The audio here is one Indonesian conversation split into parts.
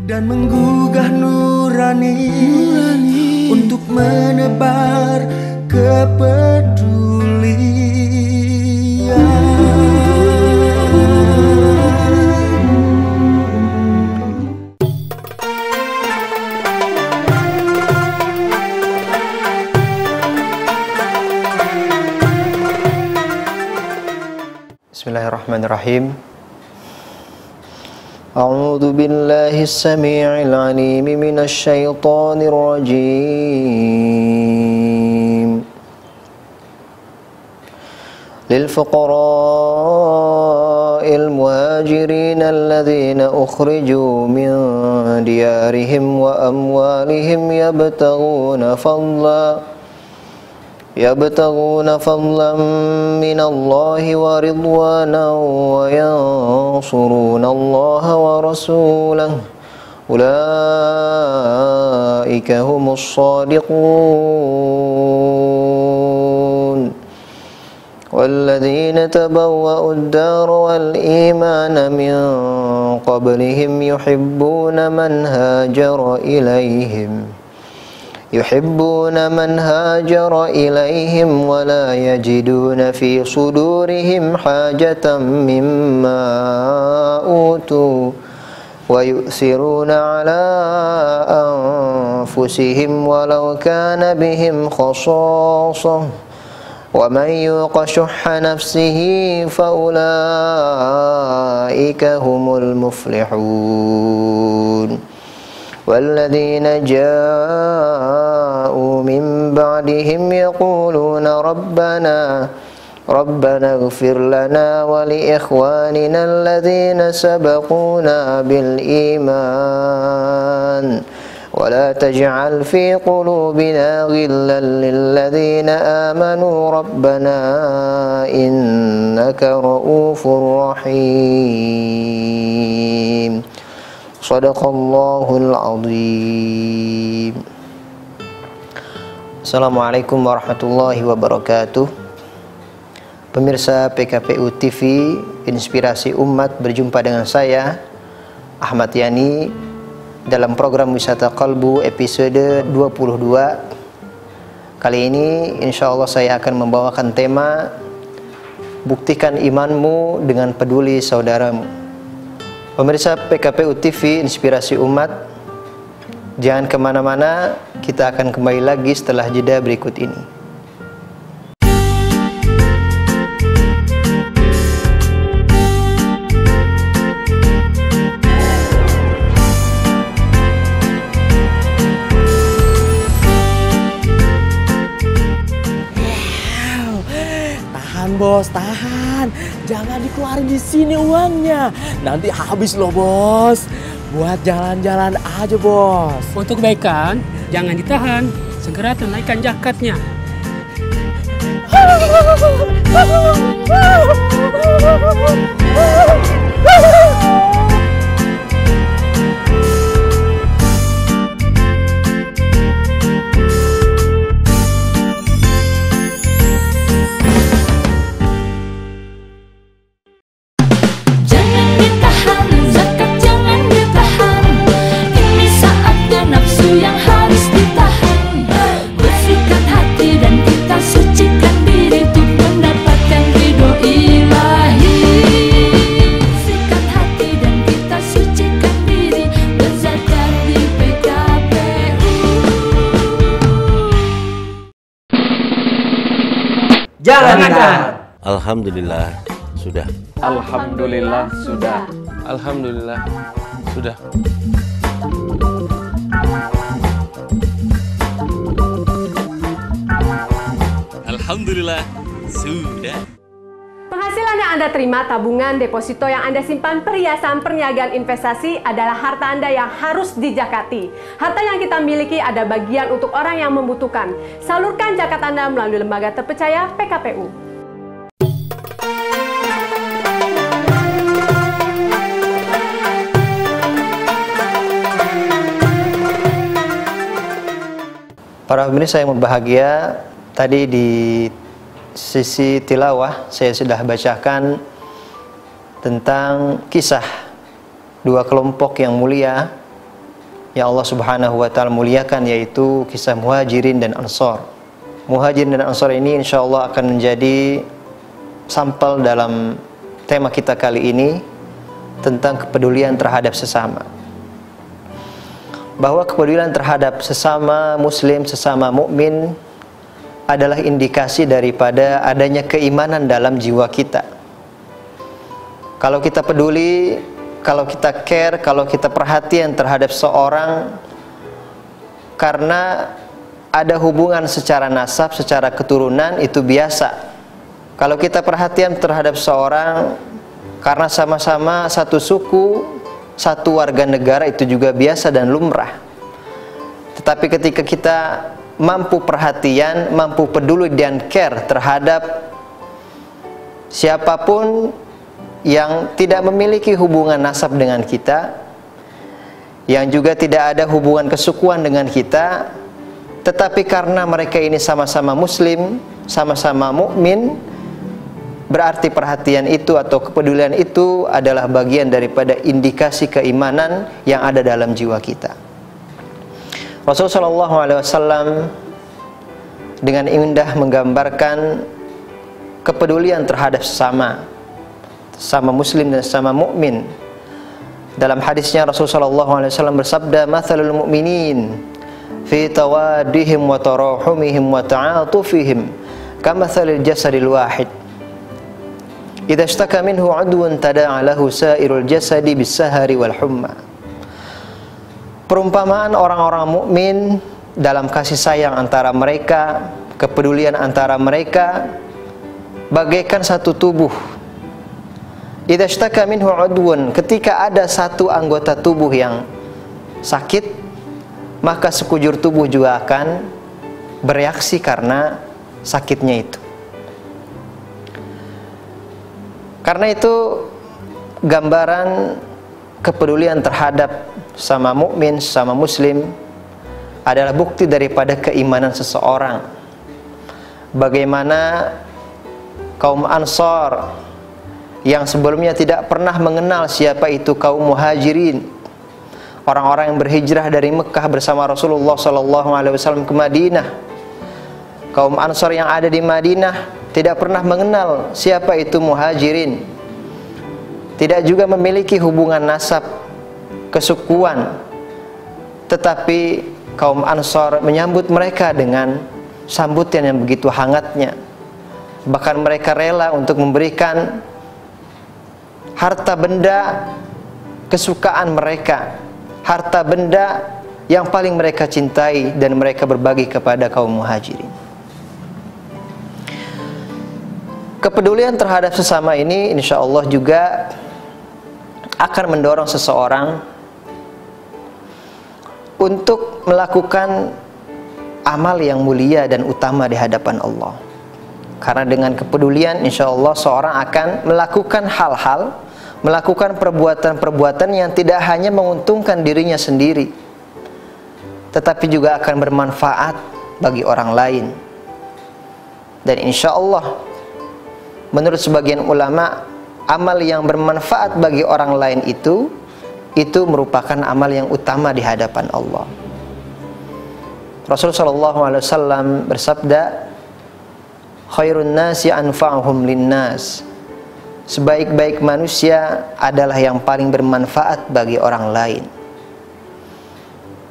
dan menggugah nurani untuk menebar kepedulian. Bismillahirrahmanirrahim. A'udzu billahi as-sami'il 'alim minasy syaithanir rajim. Lil fuqara'il muhajirin alladhina ukhriju min diyarihim wa amwalihim يبتغون فضلا من الله ورضوانا وينصرون الله ورسوله أولئك هم الصادقون والذين تبوأوا الدار والإيمان من قبلهم يحبون من هاجر إليهم ولا يجدون في صدورهم حاجة مما أوتوا ويؤثرون على أنفسهم ولو كان بهم خصاصة ومن يوق شح نفسه فأولئك هم المفلحون والذين جاءوا من بعدهم يقولون ربنا اغفر لنا ولإخواننا الذين سبقونا بالإيمان ولا تجعل في قلوبنا غلا للذين آمنوا ربنا إنك رؤوف رحيم. Shadaqallahul azim. Assalamualaikum warahmatullahi wabarakatuh. Pemirsa PKPU TV Inspirasi Umat, berjumpa dengan saya Ahmad Yani dalam program Wisata Qalbu episode 22. Kali ini insya Allah saya akan membawakan tema Buktikan imanmu dengan peduli saudaramu. Pemirsa PKPU TV Inspirasi Umat, jangan kemana-mana, kita akan kembali lagi setelah jeda berikut ini. Tahan bos, tahan. Jangan dikeluarin di sini uangnya. Nanti habis loh bos. Buat jalan-jalan aja bos. Untuk kebaikan, jangan ditahan. Segera tunaikan zakatnya. Jangan. Alhamdulillah sudah. Alhamdulillah sudah. Alhamdulillah sudah. Alhamdulillah sudah. Penghasilan yang Anda terima, tabungan, deposito yang Anda simpan, perhiasan, perniagaan, investasi adalah harta Anda yang harus dijakati. Harta yang kita miliki ada bagian untuk orang yang membutuhkan. Salurkan zakat Anda melalui lembaga terpercaya PKPU. Para pemirsa yang berbahagia, tadi di sisi tilawah saya sudah bacakan tentang kisah dua kelompok yang mulia yang Allah Subhanahu wa taala muliakan, yaitu kisah Muhajirin dan Ansar. Muhajirin dan Ansar ini insyaallah akan menjadi sampel dalam tema kita kali ini tentang kepedulian terhadap sesama. Bahwa kepedulian terhadap sesama muslim, sesama mukmin adalah indikasi daripada adanya keimanan dalam jiwa kita. Kalau kita peduli, kalau kita care, kalau kita perhatian terhadap seorang karena ada hubungan secara nasab, secara keturunan, itu biasa. Kalau kita perhatian terhadap seorang karena sama-sama satu suku, satu warga negara, itu juga biasa dan lumrah. Tetapi ketika kita mampu perhatian, mampu peduli dan care terhadap siapapun yang tidak memiliki hubungan nasab dengan kita, yang juga tidak ada hubungan kesukuan dengan kita, tetapi karena mereka ini sama-sama muslim, sama-sama mukmin, berarti perhatian itu atau kepedulian itu adalah bagian daripada indikasi keimanan yang ada dalam jiwa kita. Rasulullah SAW dengan indah menggambarkan kepedulian terhadap sesama muslim dan sesama mukmin. Dalam hadisnya Rasulullah SAW bersabda, "Mathalul mu'minin fi tawaddihim wa tarahumihim wa ta'atufihim kamathalil jasadil wahid. Idza ishtaka minhu 'udwun tada'a lahu sa'irul jasadi bis-sahari wal humma." Perumpamaan orang-orang mukmin dalam kasih sayang antara mereka, kepedulian antara mereka, bagaikan satu tubuh. Idza ishtaka minhu 'udwun, ketika ada satu anggota tubuh yang sakit, maka sekujur tubuh juga akan bereaksi karena sakitnya itu. Karena itu gambaran kepedulian terhadap sama mukmin, sama muslim adalah bukti daripada keimanan seseorang. Bagaimana kaum Ansar yang sebelumnya tidak pernah mengenal siapa itu kaum Muhajirin, orang-orang yang berhijrah dari Mekah bersama Rasulullah SAW ke Madinah. Kaum Ansar yang ada di Madinah tidak pernah mengenal siapa itu Muhajirin, tidak juga memiliki hubungan nasab, kesukuan, tetapi kaum Ansar menyambut mereka dengan sambutan yang begitu hangatnya. Bahkan mereka rela untuk memberikan harta benda kesukaan mereka, harta benda yang paling mereka cintai, dan mereka berbagi kepada kaum Muhajirin. Kepedulian terhadap sesama ini insya Allah juga akan mendorong seseorang untuk melakukan amal yang mulia dan utama di hadapan Allah. Karena dengan kepedulian insya Allah seorang akan melakukan hal-hal, melakukan perbuatan-perbuatan yang tidak hanya menguntungkan dirinya sendiri, tetapi juga akan bermanfaat bagi orang lain. Dan insya Allah menurut sebagian ulama, amal yang bermanfaat bagi orang lain itu merupakan amal yang utama di hadapan Allah. Rasulullah SAW bersabda, "Khairun nasi anfa'uhum linnas." Sebaik-baik manusia adalah yang paling bermanfaat bagi orang lain.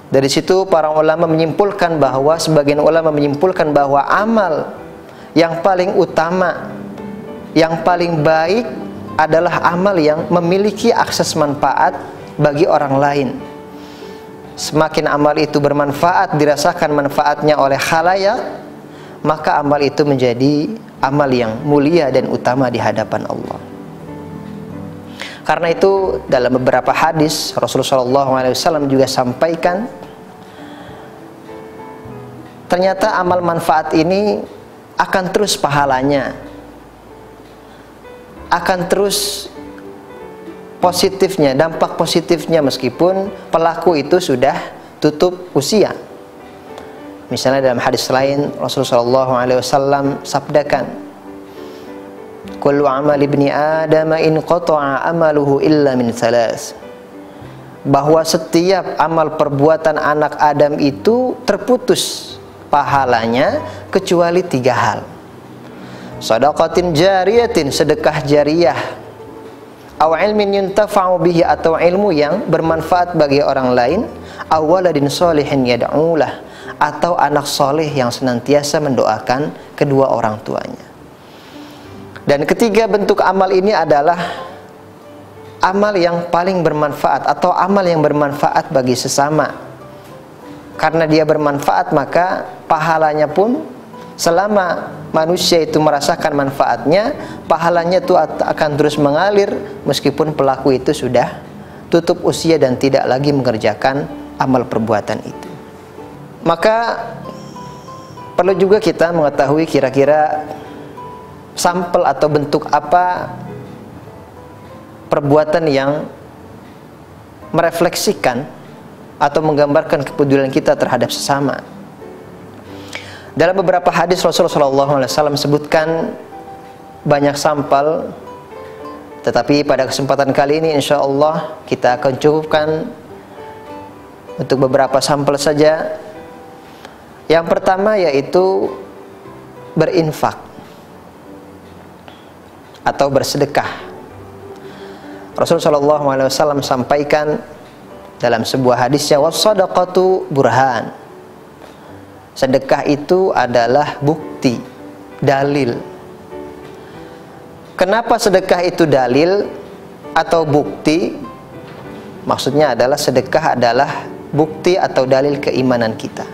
Dari situ para ulama menyimpulkan bahwa, sebagian ulama menyimpulkan bahwa amal yang paling utama, yang paling baik adalah amal yang memiliki akses manfaat bagi orang lain. Semakin amal itu bermanfaat, dirasakan manfaatnya oleh khalayak, maka amal itu menjadi amal yang mulia dan utama di hadapan Allah. Karena itu dalam beberapa hadis Rasulullah SAW juga sampaikan, ternyata amal manfaat ini akan terus pahalanya, akan terus positifnya, dampak positifnya, meskipun pelaku itu sudah tutup usia. Misalnya dalam hadis lain Rasulullah SAW sabdakan, "Kullu amal ibni Adam in qata'a amaluhu illa min thalath." bahwa setiap amal perbuatan anak Adam itu terputus pahalanya kecuali 3 hal. Shadaqatin jariyatin, sedekah jariyah, aw ilmin yuntafa'u bihi, atau ilmu yang bermanfaat bagi orang lain, aw waladin sholihin yad'ulah, atau anak soleh yang senantiasa mendoakan kedua orang tuanya. Dan ketiga bentuk amal ini adalah amal yang paling bermanfaat atau amal yang bermanfaat bagi sesama. Karena dia bermanfaat, maka pahalanya pun selama manusia itu merasakan manfaatnya, pahalanya itu akan terus mengalir meskipun pelaku itu sudah tutup usia dan tidak lagi mengerjakan amal perbuatan itu. Maka perlu juga kita mengetahui kira-kira sampel atau bentuk apa perbuatan yang merefleksikan atau menggambarkan kepedulian kita terhadap sesama. Dalam beberapa hadis Rasulullah SAW sebutkan banyak sampel, tetapi pada kesempatan kali ini insya Allah kita akan cukupkan untuk beberapa sampel saja. Yang pertama yaitu berinfak atau bersedekah. Rasulullah SAW sampaikan dalam sebuah hadisnya, was-shadaqatu burhan. Sedekah itu adalah bukti, dalil. Kenapa sedekah itu dalil atau bukti? Maksudnya adalah sedekah adalah bukti atau dalil keimanan kita.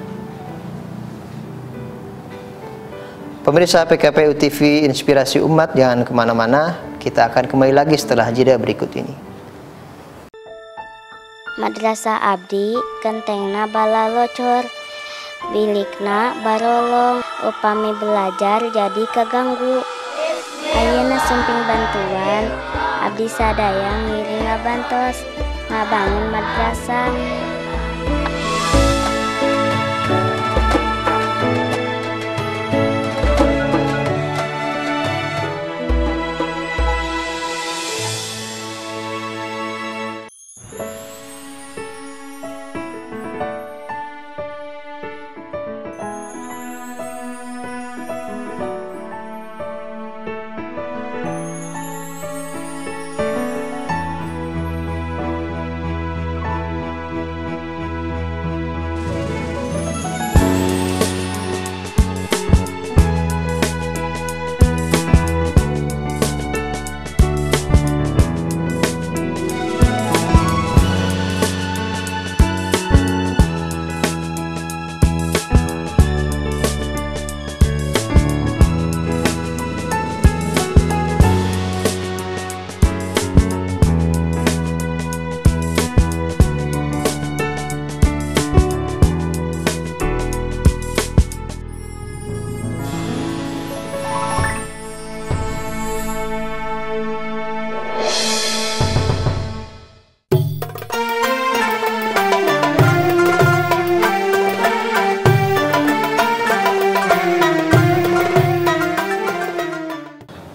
Pemirsa PKPU TV Inspirasi Umat, jangan kemana-mana. Kita akan kembali lagi setelah jeda berikut ini. Madrasah abdi kentengna balalocor, bilikna barolong, upami belajar jadi keganggu. Ayeuna sumping bantuan, abdi sadaya ngiring ngabantos, ngabangun madrasah.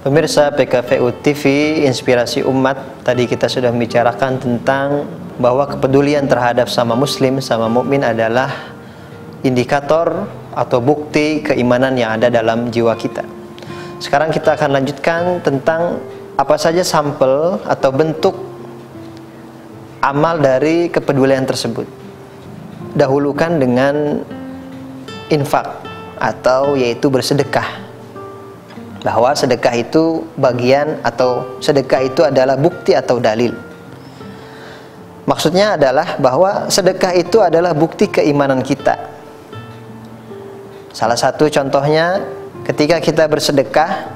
Pemirsa PKPU TV Inspirasi Umat, tadi kita sudah membicarakan tentang bahwa kepedulian terhadap sama muslim, sama mukmin adalah indikator atau bukti keimanan yang ada dalam jiwa kita. Sekarang kita akan lanjutkan tentang apa saja sampel atau bentuk amal dari kepedulian tersebut. Dahulukan dengan infak atau yaitu bersedekah. Bahwa sedekah itu bagian atau sedekah itu adalah bukti atau dalil. Maksudnya adalah bahwa sedekah itu adalah bukti keimanan kita. Salah satu contohnya ketika kita bersedekah,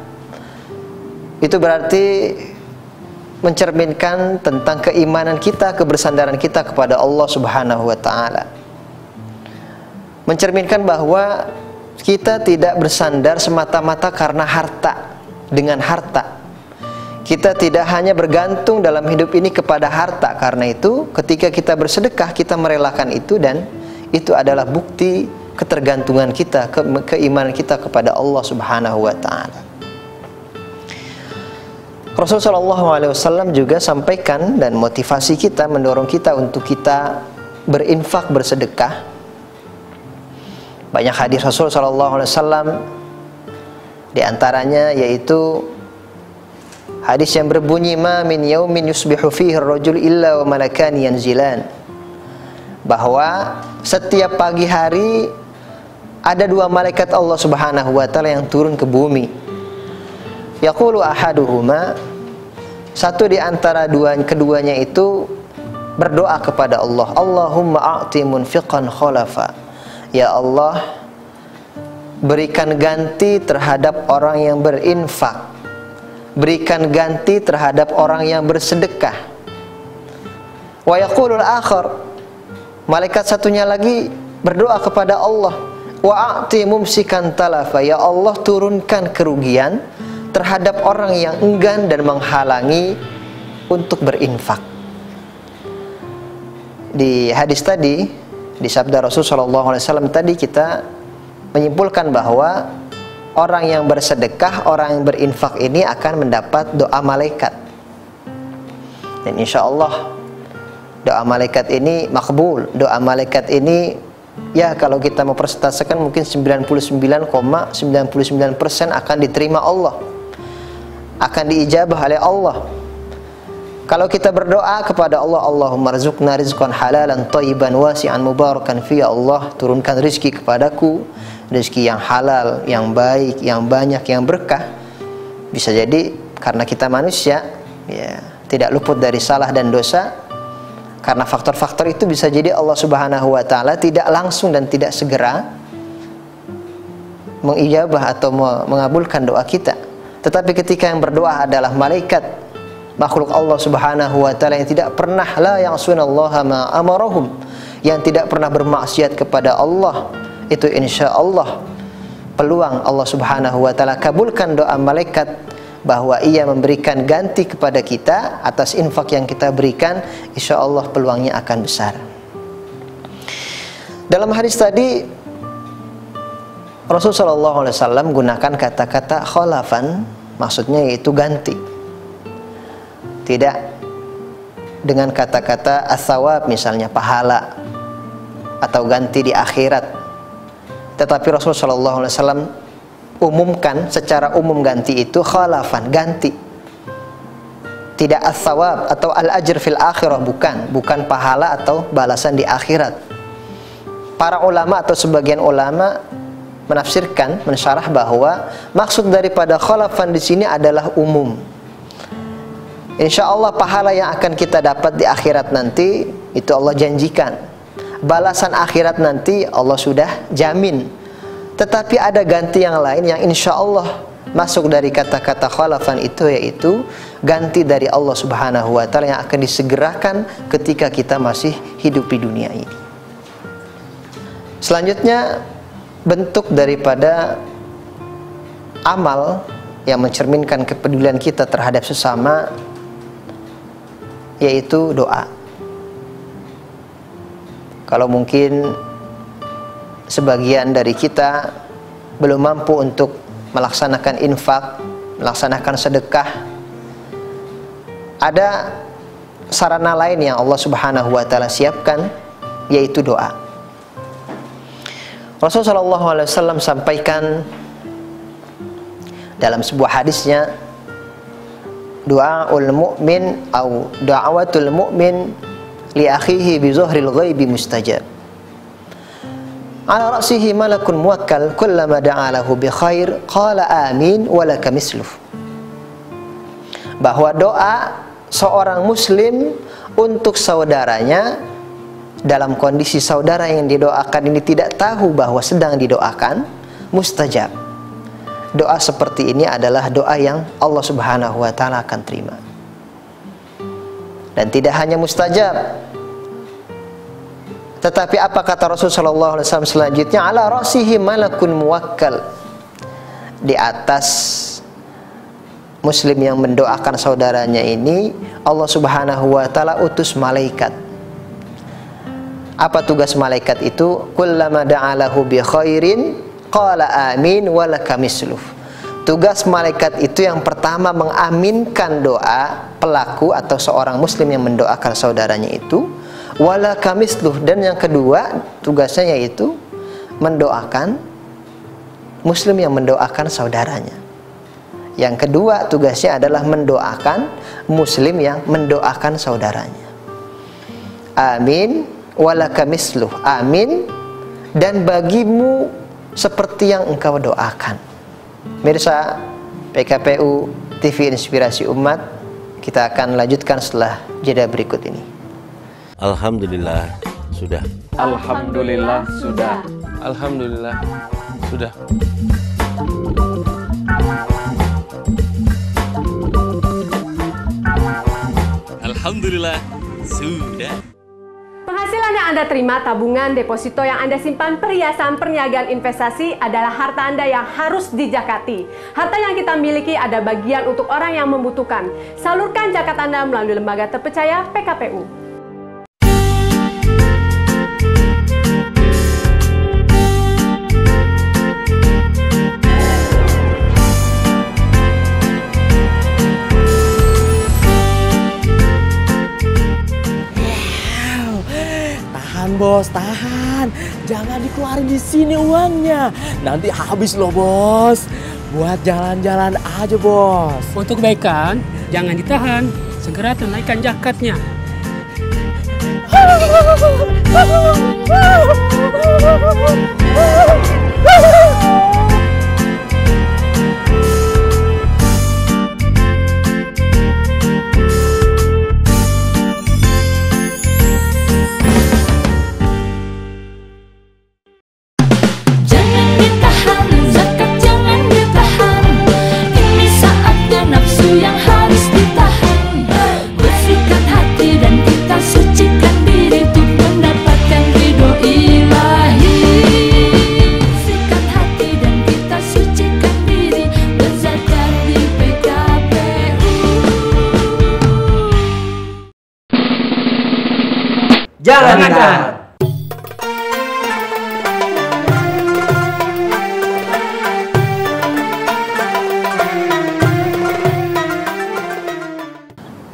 itu berarti mencerminkan tentang keimanan kita, kebersandaran kita kepada Allah Subhanahu wa taala. Mencerminkan bahwa kita tidak bersandar semata-mata karena harta, dengan harta. Kita tidak hanya bergantung dalam hidup ini kepada harta. Karena itu ketika kita bersedekah, kita merelakan itu, dan itu adalah bukti ketergantungan kita, keimanan kita kepada Allah Subhanahu wa taala. Rasulullah SAW juga sampaikan dan motivasi kita, mendorong kita untuk kita berinfak, bersedekah. Banyak hadis Rasul SAW, di antaranya yaitu hadis yang berbunyi, ma min yaumin yusbihu fihi ar-rajul illa wa malakani yanzilan, bahwa setiap pagi hari ada dua malaikat Allah Subhanahu wa taala yang turun ke bumi. Yaqulu ahaduhuma, satu di antara keduanya itu berdoa kepada Allah, Allahumma a'ti munfiqan khalafa, ya Allah, berikan ganti terhadap orang yang berinfak, berikan ganti terhadap orang yang bersedekah. Wa yaqulul akhar, malaikat satunya lagi berdoa kepada Allah, wa a'ti mumsikan talafa, ya Allah, turunkan kerugian terhadap orang yang enggan dan menghalangi untuk berinfak. Di hadis tadi, di sabda Rasulullah SAW tadi, kita menyimpulkan bahwa orang yang bersedekah, orang yang berinfak ini akan mendapat doa malaikat. Dan insya Allah doa malaikat ini makbul. Doa malaikat ini, ya kalau kita mau persentasekan mungkin 99,99% akan diterima Allah, akan diijabah oleh Allah. Kalau kita berdoa kepada Allah, Allahumma rizqna rizqan halalan thayyiban wasi'an mubarakan fi, ya Allah, turunkan rizki kepadaku, rizki yang halal, yang baik, yang banyak, yang berkah. Bisa jadi karena kita manusia, ya, tidak luput dari salah dan dosa. Karena faktor-faktor itu bisa jadi Allah Subhanahu wa taala tidak langsung dan tidak segera mengijabah atau mengabulkan doa kita. Tetapi ketika yang berdoa adalah malaikat, makhluk Allah Subhanahu wa taala yang tidak pernah, la ya'sunallaha ma amarahum, yang tidak pernah bermaksiat kepada Allah, itu insya Allah peluang Allah Subhanahu wa taala kabulkan doa malaikat bahwa ia memberikan ganti kepada kita atas infak yang kita berikan, insya Allah peluangnya akan besar. Dalam hadis tadi Rasulullah SAW gunakan kata-kata khalafan, maksudnya yaitu ganti, tidak dengan kata-kata as-sawab, misalnya pahala atau ganti di akhirat. Tetapi Rasulullah SAW umumkan secara umum ganti itu khalafan, ganti, tidak as-sawab atau al-ajr fil akhirah, bukan pahala atau balasan di akhirat. Para ulama atau sebagian ulama menafsirkan, mensyarah bahwa maksud daripada khalafan di sini adalah umum. Insya Allah pahala yang akan kita dapat di akhirat nanti itu Allah janjikan. Balasan akhirat nanti Allah sudah jamin. Tetapi ada ganti yang lain yang insya Allah masuk dari kata-kata khalafan itu, yaitu ganti dari Allah Subhanahu wa taala yang akan disegerakan ketika kita masih hidup di dunia ini. Selanjutnya, bentuk daripada amal yang mencerminkan kepedulian kita terhadap sesama yaitu doa. Kalau mungkin sebagian dari kita belum mampu untuk melaksanakan infak, melaksanakan sedekah, ada sarana lain yang Allah Subhanahu wa taala siapkan, yaitu doa. Rasulullah SAW sampaikan dalam sebuah hadisnya, du'aul mu'min atau da'watul mu'min li akhihi bi zuhril ghaibi mustajab. Ala ra'sihi malakun muwakkal kullama da'alahu bi khair qala amin wa laka misluh. Bahwa doa seorang muslim untuk saudaranya dalam kondisi saudara yang didoakan ini tidak tahu bahwa sedang didoakan, mustajab. Doa seperti ini adalah doa yang Allah Subhanahu wa taala akan terima. Dan tidak hanya mustajab, tetapi apa kata Rasulullah SAW selanjutnya, ala ra'sihi malakun muwakkal. Di atas muslim yang mendoakan saudaranya ini, Allah Subhanahu wa taala utus malaikat. Apa tugas malaikat itu? Kullama da'alahu bi khairin qala amin wa laka misluh. Tugas malaikat itu yang pertama mengaminkan doa pelaku atau seorang muslim yang mendoakan saudaranya itu, wala kamisluh, dan yang kedua tugasnya yaitu mendoakan muslim yang mendoakan saudaranya. Yang kedua tugasnya adalah mendoakan muslim yang mendoakan saudaranya. Amin wala kamisluh, amin dan bagimu seperti yang engkau doakan. Mirsa PKPU TV Inspirasi Umat, kita akan lanjutkan setelah jeda berikut ini. Alhamdulillah sudah. Alhamdulillah sudah. Alhamdulillah sudah. Alhamdulillah sudah. Penghasilan yang Anda terima, tabungan, deposito yang Anda simpan, perhiasan, perniagaan, investasi adalah harta Anda yang harus dijakati. Harta yang kita miliki ada bagian untuk orang yang membutuhkan. Salurkan zakat Anda melalui lembaga terpercaya PKPU. Bos, tahan, jangan dikeluarin di sini uangnya, nanti habis loh bos. Buat jalan-jalan aja bos. Untuk kebaikan, jangan ditahan, segera tunaikan zakatnya. Jangan ditahan.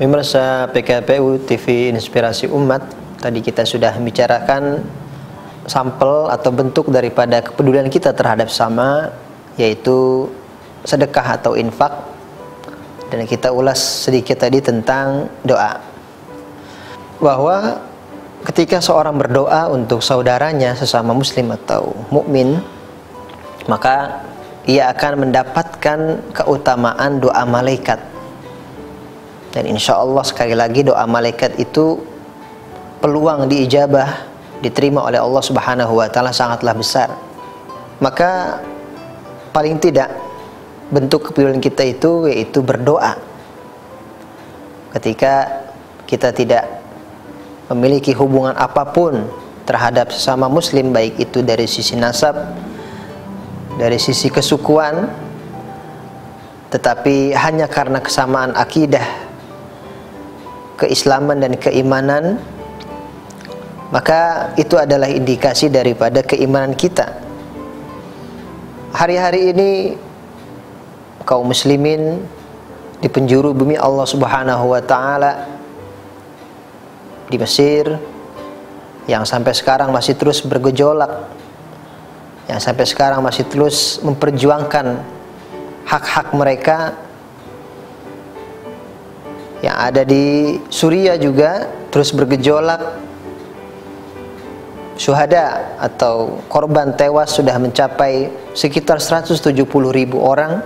Pemirsa PKPU TV Inspirasi Umat, tadi kita sudah membicarakan sampel atau bentuk daripada kepedulian kita terhadap sesama, yaitu sedekah atau infak, dan kita ulas sedikit tadi tentang doa, bahwa ketika seorang berdoa untuk saudaranya sesama muslim atau mukmin, maka ia akan mendapatkan keutamaan doa malaikat. Dan insya Allah sekali lagi doa malaikat itu peluang diijabah, diterima oleh Allah Subhanahu wa Ta'ala sangatlah besar. Maka paling tidak bentuk kepedulian kita itu yaitu berdoa. Ketika kita tidak memiliki hubungan apapun terhadap sesama muslim, baik itu dari sisi nasab, dari sisi kesukuan, tetapi hanya karena kesamaan akidah, keislaman dan keimanan, maka itu adalah indikasi daripada keimanan kita. Hari-hari ini kaum muslimin di penjuru bumi Allah Subhanahu wa Ta'ala, di Mesir, yang sampai sekarang masih terus bergejolak, yang sampai sekarang masih terus memperjuangkan hak-hak mereka, yang ada di Suriah juga terus bergejolak. Syuhada atau korban tewas sudah mencapai sekitar 170.000 orang,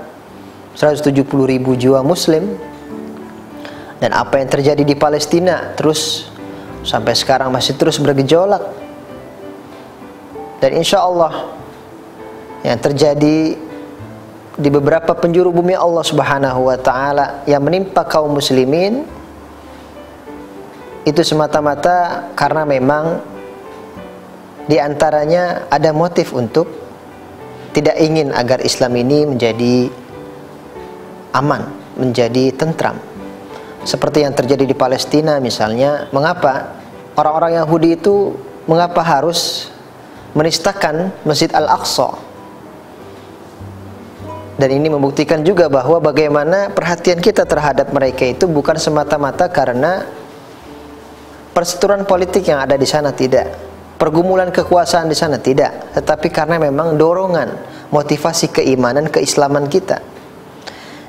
170.000 jiwa muslim. Dan apa yang terjadi di Palestina terus sampai sekarang masih terus bergejolak. Dan insya Allah yang terjadi di beberapa penjuru bumi Allah Subhanahu wa Ta'ala yang menimpa kaum muslimin itu semata-mata karena memang diantaranya ada motif untuk tidak ingin agar Islam ini menjadi aman, menjadi tentram. Seperti yang terjadi di Palestina misalnya. Mengapa orang-orang Yahudi itu mengapa harus menistakan Masjid Al-Aqsa? Dan ini membuktikan juga bahwa bagaimana perhatian kita terhadap mereka itu bukan semata-mata karena perseteruan politik yang ada di sana, tidak. Pergumulan kekuasaan di sana, tidak. Tetapi karena memang dorongan, motivasi keimanan, keislaman kita.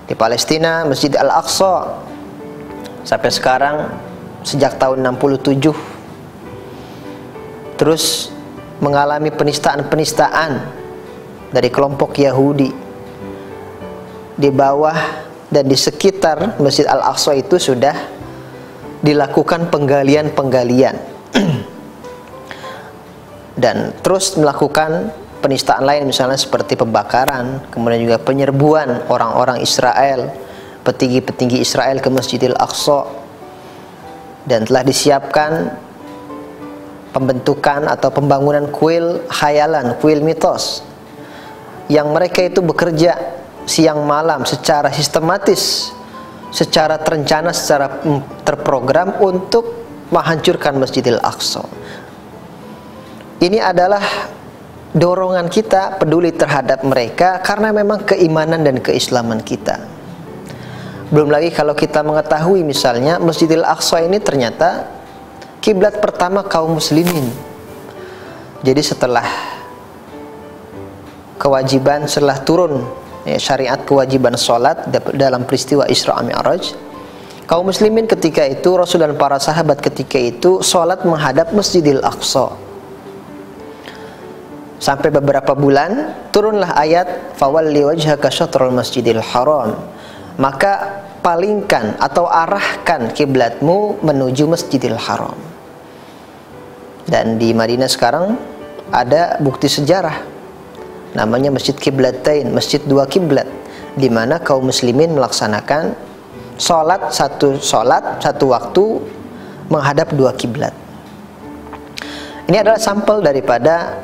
Di Palestina, Masjid Al-Aqsa sampai sekarang sejak tahun 67 terus mengalami penistaan-penistaan dari kelompok Yahudi. Di bawah dan di sekitar Masjid Al-Aqsa itu sudah dilakukan penggalian-penggalian dan terus melakukan penistaan lain, misalnya seperti pembakaran, kemudian juga penyerbuan orang-orang Israel, petinggi-petinggi Israel ke Masjidil Aqsa. Dan telah disiapkan pembentukan atau pembangunan kuil khayalan, kuil mitos, yang mereka itu bekerja siang malam secara sistematis, secara terencana, secara terprogram untuk menghancurkan Masjidil Aqsa. Ini adalah dorongan kita peduli terhadap mereka karena memang keimanan dan keislaman kita. Belum lagi kalau kita mengetahui misalnya Masjidil Aqsa ini ternyata kiblat pertama kaum muslimin. Jadi setelah turun syariat kewajiban sholat dalam peristiwa Isra Mi'raj, kaum muslimin ketika itu, Rasul dan para sahabat ketika itu sholat menghadap Masjidil Aqsa. Sampai beberapa bulan turunlah ayat fawalli wajhaka syatrul masjidil haram, maka palingkan atau arahkan kiblatmu menuju Masjidil Haram. Dan di Madinah sekarang ada bukti sejarah namanya Masjid Qiblatain, Masjid dua kiblat, di mana kaum muslimin melaksanakan sholat satu waktu menghadap dua kiblat. Ini adalah sampel daripada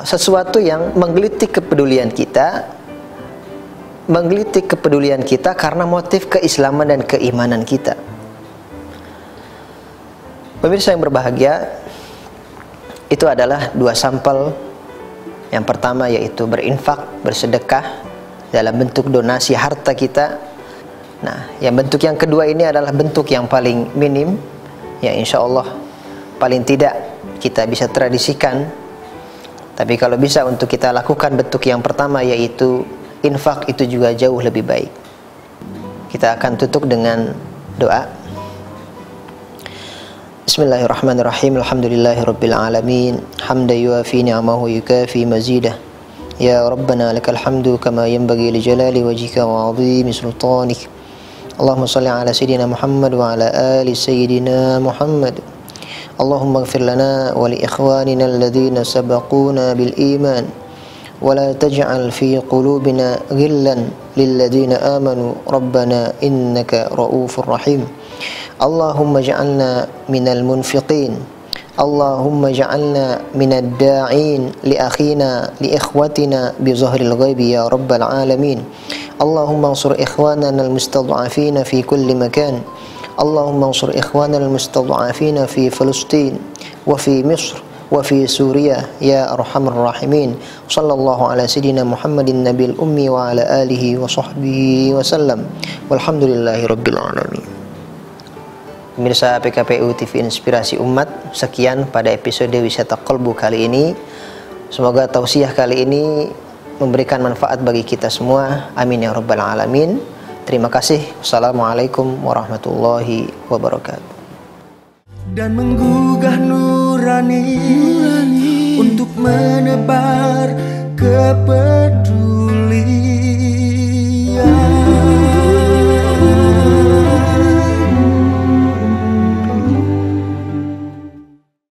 sesuatu yang menggelitik kepedulian kita karena motif keislaman dan keimanan kita. Pemirsa yang berbahagia, itu adalah dua sampel. Yang pertama yaitu berinfak, bersedekah dalam bentuk donasi harta kita. Nah, yang bentuk yang kedua ini adalah bentuk yang paling minim, ya insya Allah paling tidak kita bisa tradisikan. Tapi kalau bisa untuk kita lakukan bentuk yang pertama yaitu infak, itu juga jauh lebih baik. Kita akan tutup dengan doa. Bismillahirrahmanirrahim. Alhamdulillahirabbil alamin. Hamdan yuafi ni'amahu yukafi mazidah. Ya Rabbana lakal hamdu kama yanbaghi li jalali wajhika wa 'azimi sultanik. Allahumma shalli ala sayyidina Muhammad wa ala ali sayyidina Muhammad. Allahumma ighfir lana wa li ikhwanina alladhina sabaquna bil iman wa la taj'al fi qulubina ghillan lil ladzina amanu rabbana innaka ra'ufur rahim. Allahumma ja'alna minal munfiqin, Allahumma ja'alna minad da'in li akhina li ikhwatina bi zahril ghaibi ya rabbal alamin. Allahumma ansur ikhwanana al-mustad'afina fi kulli makan. Allahumma ansur ikhwanana al-mustad'afina fi Palestin wa fi Misr wa fi Suriya ya arhamar rahimin. Sallallahu ala sayyidina Muhammadin nabiyil ummi wa ala alihi wa sahbihi wa sallam. Walhamdulillahi rabbil alamin. Pemirsa PKPU TV Inspirasi Umat, sekian pada episode Wisata Qalbu kali ini. Semoga tausiah kali ini memberikan manfaat bagi kita semua. Amin ya rabbal alamin. Terima kasih. Wassalamualaikum warahmatullahi wabarakatuh. Dan menggugah nurani untuk menebar kepedulian.